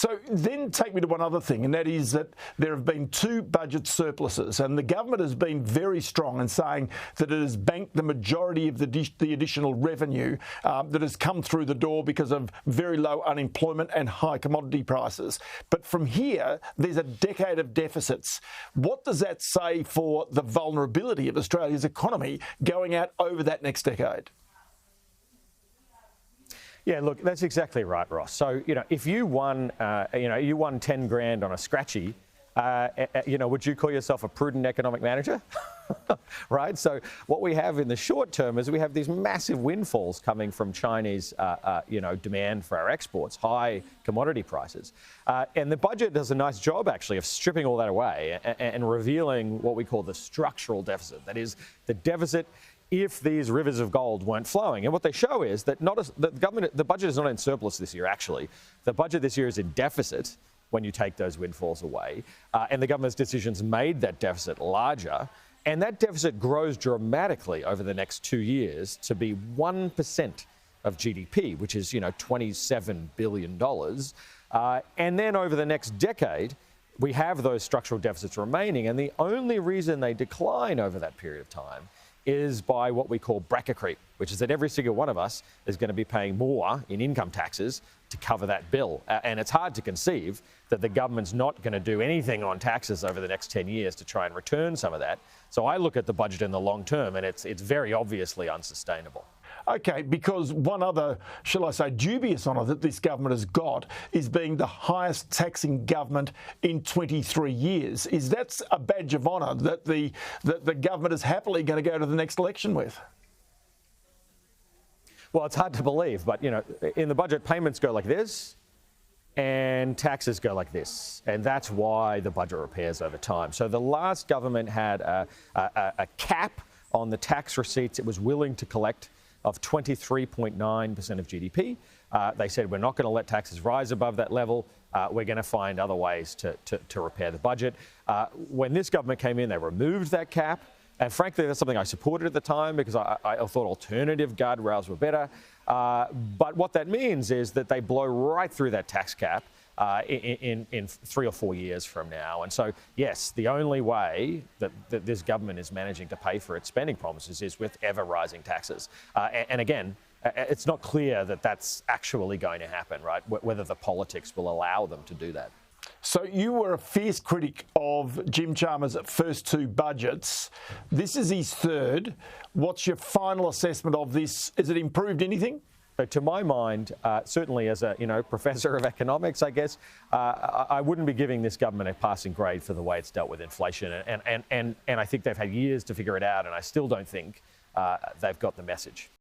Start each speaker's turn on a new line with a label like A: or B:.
A: So then take me to one other thing, and that is that there have been two budget surpluses, and the government has been very strong in saying that it has banked the majority of the additional revenue that has come through the door because of very low unemployment and high commodity prices. But from here, there's a decade of deficits. What does that say for the vulnerability of Australia's economy going out over that next decade?
B: Yeah, look, that's exactly right, Ross. So, if you won, you won 10 grand on a scratchy, would you call yourself a prudent economic manager? Right? So what we have in the short term is we have these massive windfalls coming from Chinese, demand for our exports, high commodity prices. And the budget does a nice job, actually, of stripping all that away and revealing what we call the structural deficit. That is, the deficit if these rivers of gold weren't flowing. And what they show is that the budget is not in surplus this year, actually. The budget this year is in deficit when you take those windfalls away. And the government's decisions made that deficit larger. And that deficit grows dramatically over the next 2 years to be 1% of GDP, which is, $27 billion. And then over the next decade, we have those structural deficits remaining. And the only reason they decline over that period of time is by what we call bracket creep, which is that every single one of us is going to be paying more in income taxes to cover that bill. And it's hard to conceive that the government's not going to do anything on taxes over the next 10 years to try and return some of that. So I look at the budget in the long term, and it's very obviously unsustainable.
A: OK, because one other, shall I say, dubious honour that this government has got is being the highest taxing government in 23 years. Is that a badge of honour that the government is happily going to go to the next election with?
B: Well, it's hard to believe, but, in the budget, payments go like this and taxes go like this. And that's why the budget repairs over time. So the last government had a cap on the tax receipts it was willing to collect of 23.9% of GDP. They said, we're not going to let taxes rise above that level. We're going to find other ways to repair the budget. When this government came in, they removed that cap. And frankly, that's something I supported at the time because I thought alternative guardrails were better. But what that means is that they blow right through that tax cap in 3 or 4 years from now. And so, yes, the only way that this government is managing to pay for its spending promises is with ever-rising taxes. And again, it's not clear that that's actually going to happen, right? Whether the politics will allow them to do that.
A: So you were a fierce critic of Jim Chalmers' first two budgets. This is his third. What's your final assessment of this? Has it improved anything?
B: But to my mind, certainly as a professor of economics, I guess, I wouldn't be giving this government a passing grade for the way it's dealt with inflation. And I think they've had years to figure it out, and I still don't think they've got the message.